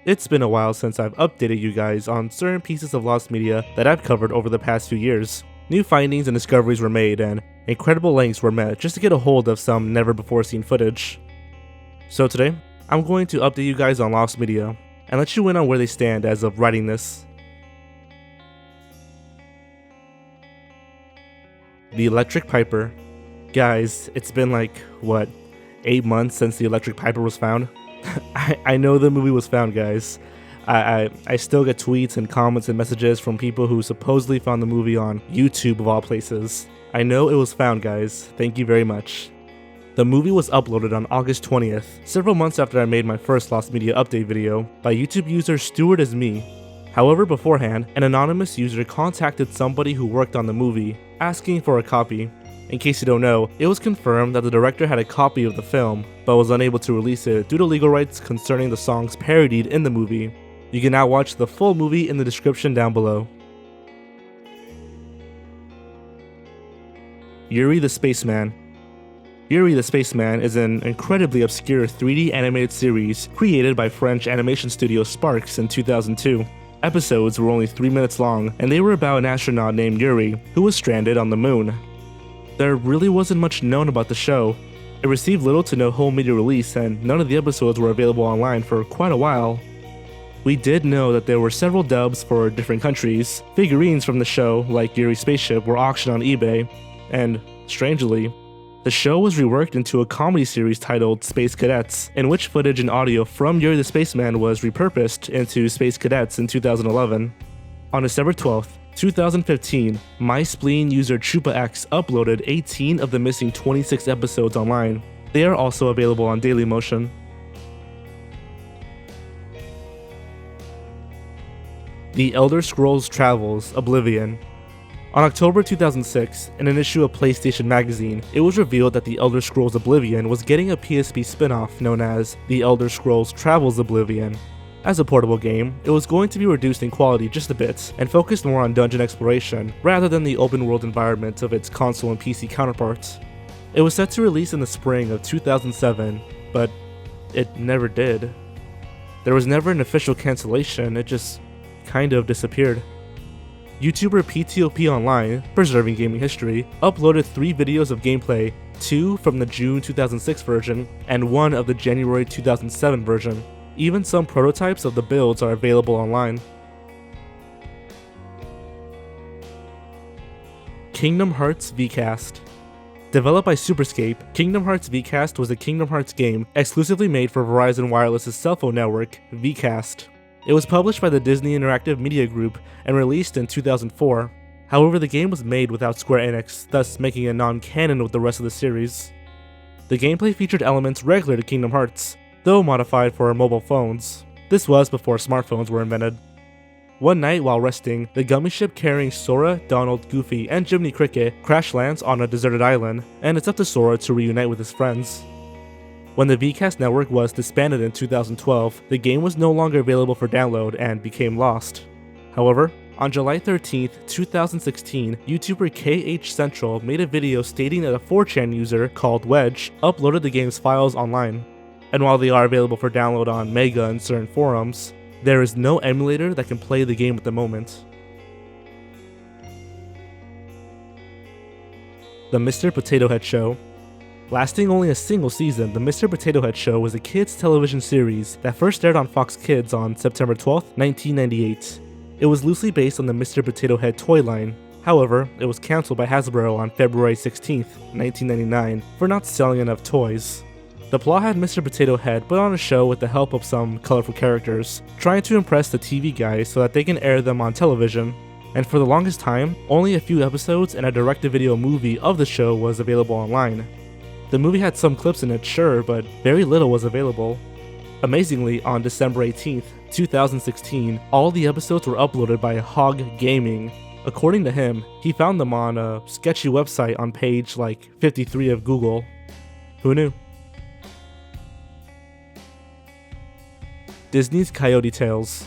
It's been a while since I've updated you guys on certain pieces of lost media that I've covered over the past few years. New findings and discoveries were made, and incredible lengths were met just to get a hold of some never-before-seen footage. So today, I'm going to update you guys on lost media, and let you in on where they stand as of writing this. The Electric Piper. Guys, it's been like, 8 months since the Electric Piper was found? I know the movie was found, guys. I still get tweets and comments and messages from people who supposedly found the movie on YouTube of all places. I know it was found, guys. Thank you very much. The movie was uploaded on August 20th, several months after I made my first Lost Media update video, by YouTube user Stewart as me. However, beforehand, an anonymous user contacted somebody who worked on the movie, asking for a copy. In case you don't know, it was confirmed that the director had a copy of the film, but was unable to release it due to legal rights concerning the songs parodied in the movie. You can now watch the full movie in the description down below. Yuri the Spaceman. Yuri the Spaceman is an incredibly obscure 3D animated series created by French animation studio Sparks in 2002. Episodes were only 3 minutes long, and they were about an astronaut named Yuri who was stranded on the moon. There really wasn't much known about the show. It received little to no home media release, and none of the episodes were available online for quite a while. We did know that there were several dubs for different countries. Figurines from the show, like Yuri's spaceship, were auctioned on eBay, and strangely, the show was reworked into a comedy series titled Space Cadets, in which footage and audio from Yuri the Spaceman was repurposed into Space Cadets in 2011. On December 12th, 2015, MySpleen user ChupaX uploaded 18 of the missing 26 episodes online. They are also available on Dailymotion. The Elderscrolls Travels: Oblivion. On October 2006, in an issue of PlayStation Magazine, it was revealed that the Elderscrolls Oblivion was getting a PSP spin-off known as The Elderscrolls Travels: Oblivion. As a portable game, it was going to be reduced in quality just a bit, and focused more on dungeon exploration, rather than the open-world environment of its console and PC counterparts. It was set to release in the spring of 2007, but it never did. There was never an official cancellation, it just kind of disappeared. YouTuber PTOP Online, preserving gaming history, uploaded 3 videos of gameplay, 2 from the June 2006 version, and 1 of the January 2007 version. Even some prototypes of the builds are available online. Kingdom Hearts VCast. Developed by Superscape, Kingdom Hearts VCast was a Kingdom Hearts game exclusively made for Verizon Wireless's cell phone network, VCast. It was published by the Disney Interactive Media Group and released in 2004. However, the game was made without Square Enix, thus making it non-canon with the rest of the series. The gameplay featured elements regular to Kingdom Hearts, though modified for mobile phones. This was before smartphones were invented. One night while resting, the gummy ship carrying Sora, Donald, Goofy, and Jiminy Cricket crash lands on a deserted island, and it's up to Sora to reunite with his friends. When the VCast network was disbanded in 2012, the game was no longer available for download and became lost. However, on July 13th, 2016, YouTuber KH Central made a video stating that a 4chan user called Wedge uploaded the game's files online. And while they are available for download on Mega and certain forums, there is no emulator that can play the game at the moment. The Mr. Potato Head Show. Lasting only a single season, the Mr. Potato Head Show was a kids' television series that first aired on Fox Kids on September 12, 1998. It was loosely based on the Mr. Potato Head toy line. However, it was cancelled by Hasbro on February 16, 1999, for not selling enough toys. The plot had Mr. Potato Head put on a show with the help of some colorful characters, trying to impress the TV guys so that they can air them on television. And for the longest time, only a few episodes and a direct-to-video movie of the show was available online. The movie had some clips in it, sure, but very little was available. Amazingly, on December 18th, 2016, all the episodes were uploaded by Hog Gaming. According to him, he found them on a sketchy website on page 53 of Google. Who knew? Disney's Coyote Tales.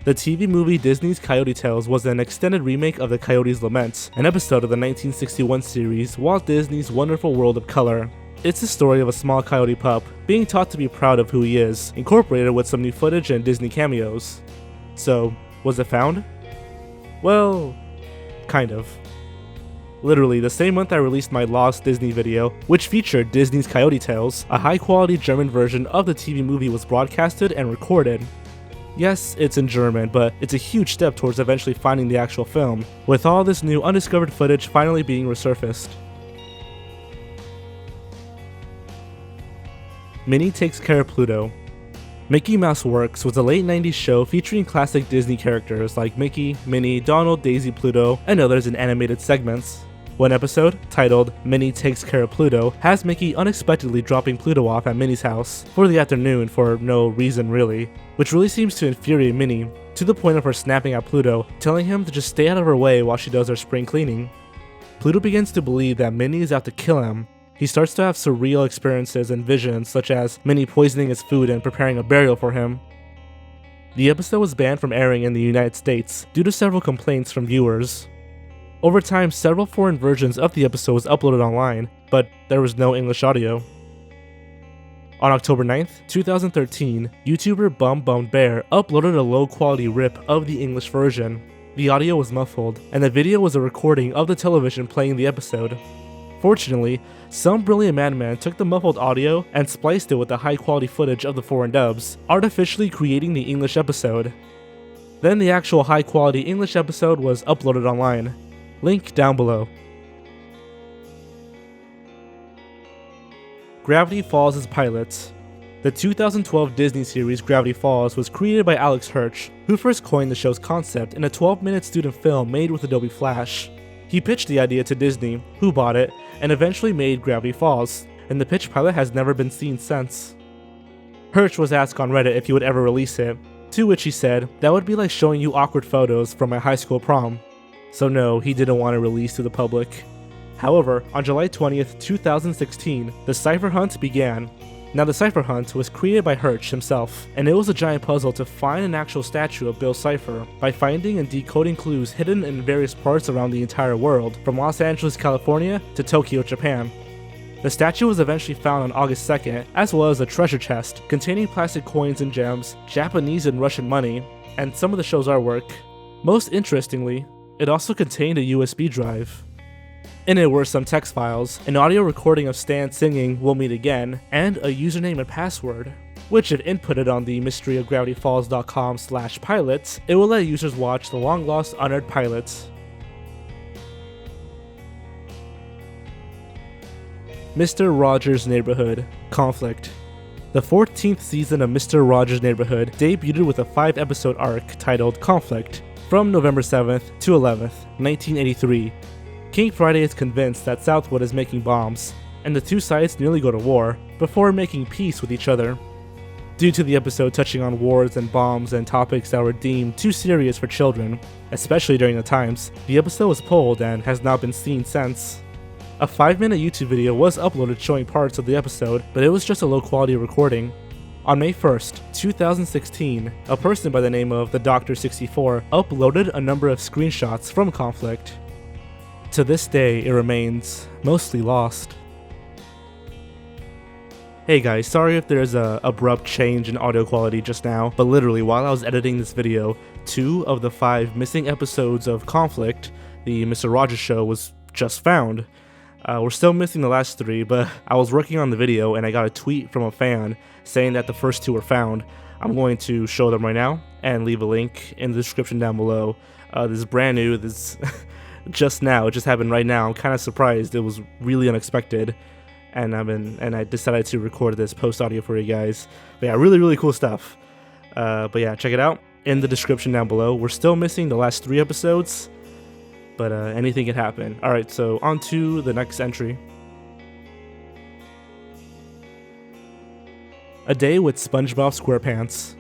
The TV movie Disney's Coyote Tales was an extended remake of The Coyote's Lament, an episode of the 1961 series Walt Disney's Wonderful World of Color. It's the story of a small coyote pup being taught to be proud of who he is, incorporated with some new footage and Disney cameos. So, was it found? Well, kind of. Literally, the same month I released my Lost Disney video, which featured Disney's Coyote Tales, a high-quality German version of the TV movie was broadcasted and recorded. Yes, it's in German, but it's a huge step towards eventually finding the actual film, with all this new undiscovered footage finally being resurfaced. Minnie Takes Care of Pluto. Mickey Mouse Works was a late 90s show featuring classic Disney characters like Mickey, Minnie, Donald, Daisy, Pluto, and others in animated segments. One episode, titled Minnie Takes Care of Pluto, has Mickey unexpectedly dropping Pluto off at Minnie's house for the afternoon for no reason really, which really seems to infuriate Minnie, to the point of her snapping at Pluto, telling him to just stay out of her way while she does her spring cleaning. Pluto begins to believe that Minnie is out to kill him. He starts to have surreal experiences and visions, such as Minnie poisoning his food and preparing a burial for him. The episode was banned from airing in the United States due to several complaints from viewers. Over time, several foreign versions of the episode was uploaded online, but there was no English audio. On October 9th, 2013, YouTuber Bum Bear uploaded a low-quality rip of the English version. The audio was muffled, and the video was a recording of the television playing the episode. Fortunately, some brilliant madman took the muffled audio and spliced it with the high-quality footage of the foreign dubs, artificially creating the English episode. Then the actual high-quality English episode was uploaded online. Link down below. Gravity Falls' pilots. The 2012 Disney series Gravity Falls was created by Alex Hirsch, who first coined the show's concept in a 12-minute student film made with Adobe Flash. He pitched the idea to Disney, who bought it, and eventually made Gravity Falls, and the pitch pilot has never been seen since. Hirsch was asked on Reddit if he would ever release it, to which he said, "That would be like showing you awkward photos from my high school prom." So no, he didn't want to release to the public. However, on July 20th, 2016, the Cipher Hunt began. Now the Cipher Hunt was created by Hirsch himself, and it was a giant puzzle to find an actual statue of Bill Cipher by finding and decoding clues hidden in various parts around the entire world, from Los Angeles, California to Tokyo, Japan. The statue was eventually found on August 2nd, as well as a treasure chest containing plastic coins and gems, Japanese and Russian money, and some of the show's artwork. Most interestingly, it also contained a USB drive. In it were some text files, an audio recording of Stan singing "We'll Meet Again," and a username and password, which if inputted on the mysteryofgravityfalls.com/pilots, it will let users watch the long-lost unearthed pilots. Mr. Rogers' Neighborhood Conflict. The 14th season of Mr. Rogers' Neighborhood debuted with a 5-episode arc titled Conflict, from November 7th to 11th, 1983. King Friday is convinced that Southwood is making bombs, and the two sides nearly go to war, before making peace with each other. Due to the episode touching on wars and bombs and topics that were deemed too serious for children, especially during the times, the episode was pulled and has not been seen since. A 5-minute YouTube video was uploaded showing parts of the episode, but it was just a low-quality recording. On May 1st, 2016, a person by the name of the Dr.64 uploaded a number of screenshots from Conflict. To this day, it remains mostly lost. Hey guys, sorry if there's a abrupt change in audio quality just now, but literally while I was editing this video, 2 of the 5 missing episodes of Conflict, the Mr. Rogers show, was just found. We're still missing the last 3, but I was working on the video and I got a tweet from a fan saying that the first 2 were found. I'm going to show them right now and leave a link in the description down below. This is brand new, this just now, it just happened right now. I'm kind of surprised, it was really unexpected, and I decided to record this post audio for you guys. But yeah, really cool stuff. But yeah, check it out in the description down below. We're still missing the last 3 episodes, but anything can happen. Alright, so on to the next entry. A Day with Spongebob Squarepants.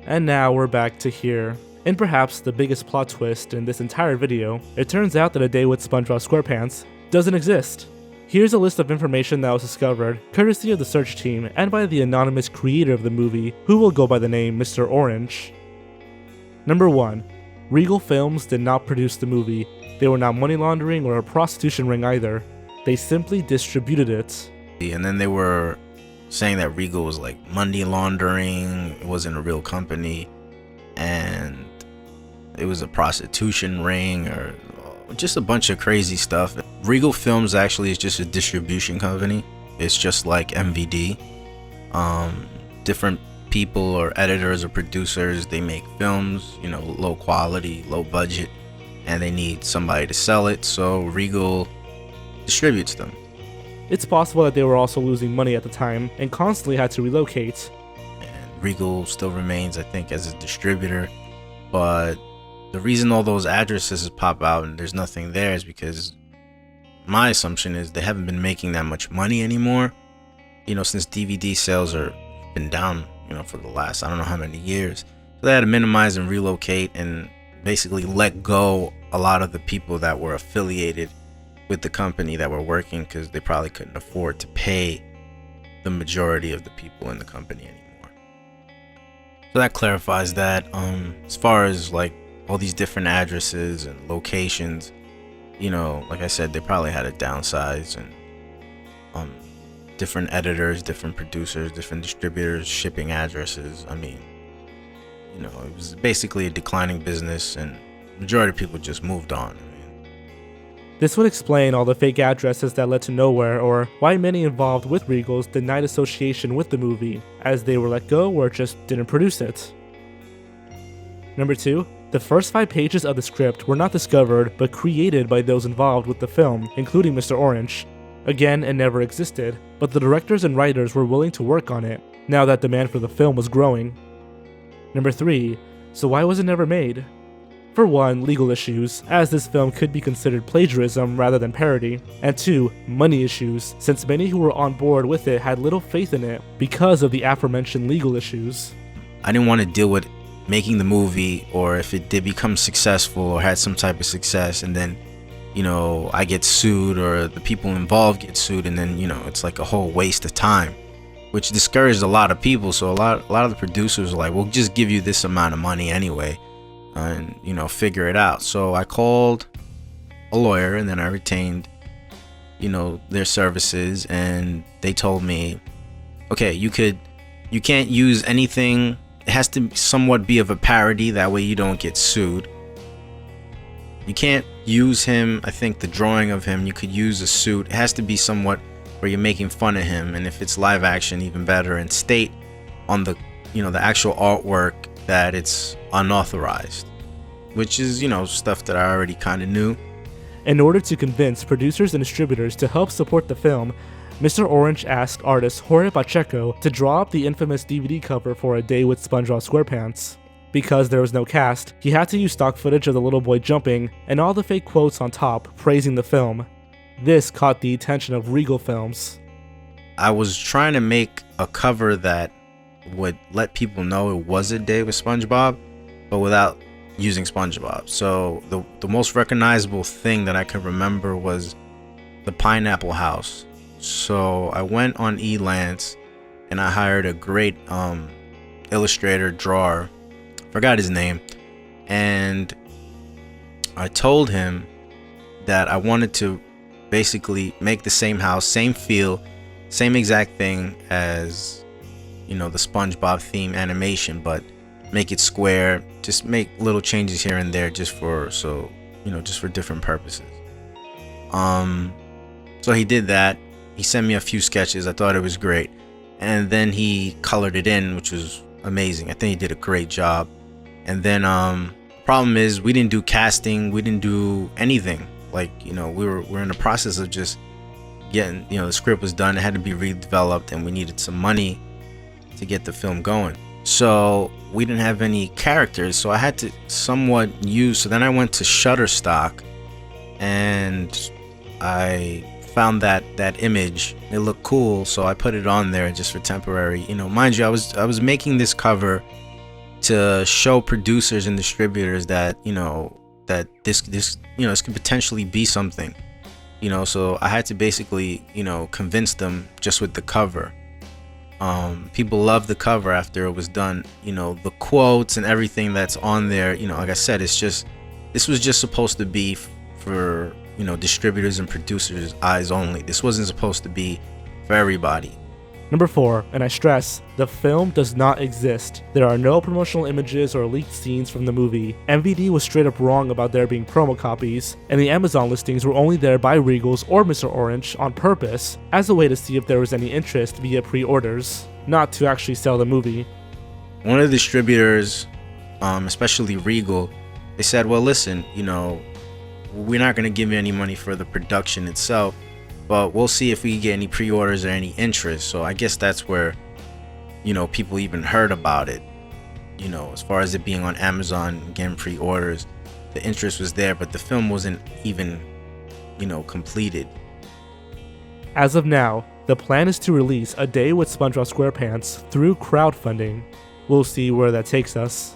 And now we're back to here. And perhaps the biggest plot twist in this entire video, it turns out that A Day with Spongebob Squarepants doesn't exist. Here's a list of information that was discovered, courtesy of the search team and by the anonymous creator of the movie, who will go by the name Mr. Orange. Number 1. Regal Films did not produce the movie. They were not money laundering or a prostitution ring either. They simply distributed it. And then they were saying that Regal was like money laundering, it wasn't a real company, and it was a prostitution ring, or just a bunch of crazy stuff. Regal Films actually is just a distribution company. It's just like MVD. Different people or editors or producers, they make films, you know, low quality, low budget, and they need somebody to sell it, so Regal distributes them. It's possible that they were also losing money at the time and constantly had to relocate. And Regal still remains, I think, as a distributor, but the reason all those addresses pop out and there's nothing there is because my assumption is they haven't been making that much money anymore, you know, since DVD sales are been down, you know, for the last I don't know how many years. So they had to minimize and relocate and basically let go a lot of the people that were affiliated with the company that were working, because they probably couldn't afford to pay the majority of the people in the company anymore. So that clarifies that. As far as like all these different addresses and locations, you know, like I said, they probably had to downsize, and different editors, different producers, different distributors, shipping addresses. I mean, you know, it was basically a declining business, and the majority of people just moved on. This would explain all the fake addresses that led to nowhere, or why many involved with Regals denied association with the movie, as they were let go or just didn't produce it. Number 2. The first 5 pages of the script were not discovered, but created by those involved with the film, including Mr. Orange. Again, it never existed, but the directors and writers were willing to work on it, now that demand for the film was growing. Number 3. So why was it never made? For 1, legal issues, as this film could be considered plagiarism rather than parody, and 2, money issues, since many who were on board with it had little faith in it because of the aforementioned legal issues. I didn't want to deal with making the movie, or if it did become successful or had some type of success, and then, you know, I get sued or the people involved get sued, and then, you know, it's like a whole waste of time, which discouraged a lot of people. So a lot of the producers were like, we'll just give you this amount of money anyway, and, you know, figure it out. So I called a lawyer, and then I retained, you know, their services, and they told me, okay, you can't use anything. It has to somewhat be of a parody, that way you don't get sued. You can't use him, I think the drawing of him, you could use a suit. It has to be somewhat where you're making fun of him, and if it's live action, even better, and state on the, you know, the actual artwork that it's unauthorized, which is, you know, stuff that I already kind of knew. In order to convince producers and distributors to help support the film, Mr. Orange asked artist Jorge Pacheco to draw up the infamous DVD cover for A Day with Spongebob Squarepants. Because there was no cast, he had to use stock footage of the little boy jumping and all the fake quotes on top praising the film. This caught the attention of Regal Films. I was trying to make a cover that would let people know it was A Day with SpongeBob, but without using SpongeBob. So the most recognizable thing that I can remember was the pineapple house. So I went on Elance and I hired a great illustrator, drawer, forgot his name, and I told him that I wanted to basically make the same house, same feel, same exact thing as, you know, the SpongeBob theme animation, but make it square, just make little changes here and there, just for, so, you know, just for different purposes. So he did that. He sent me a few sketches. I thought it was great, and then he colored it in, which was amazing. I think he did a great job. And then problem is, we didn't do casting, we didn't do anything. Like, you know, we're in the process of just getting, you know, the script was done, it had to be redeveloped, and we needed some money to get the film going. So we didn't have any characters, so I had to somewhat use, so then I went to Shutterstock and I found that image. It looked cool, so I put it on there just for temporary. You know, mind you, I was making this cover to show producers and distributors that, you know, that this you know, this could potentially be something, you know. So I had to basically, you know, convince them just with the cover. People loved the cover after it was done. You know, the quotes and everything that's on there, you know, like I said, it's just, this was just supposed to be for, you know, distributors and producers' eyes only. This wasn't supposed to be for everybody. Number 4, and I stress, the film does not exist. There are no promotional images or leaked scenes from the movie. MVD was straight up wrong about there being promo copies, and the Amazon listings were only there by Regals or Mr. Orange on purpose, as a way to see if there was any interest via pre-orders, not to actually sell the movie. One of the distributors, especially Regal, they said, well, listen, we're not going to give you any money for the production itself, but we'll see if we get any pre-orders or any interest. So I guess that's where, people even heard about it. As far as it being on Amazon, getting pre-orders, the interest was there, but the film wasn't even, completed. As of now, the plan is to release A Day with Spongebob Squarepants through crowdfunding. We'll see where that takes us.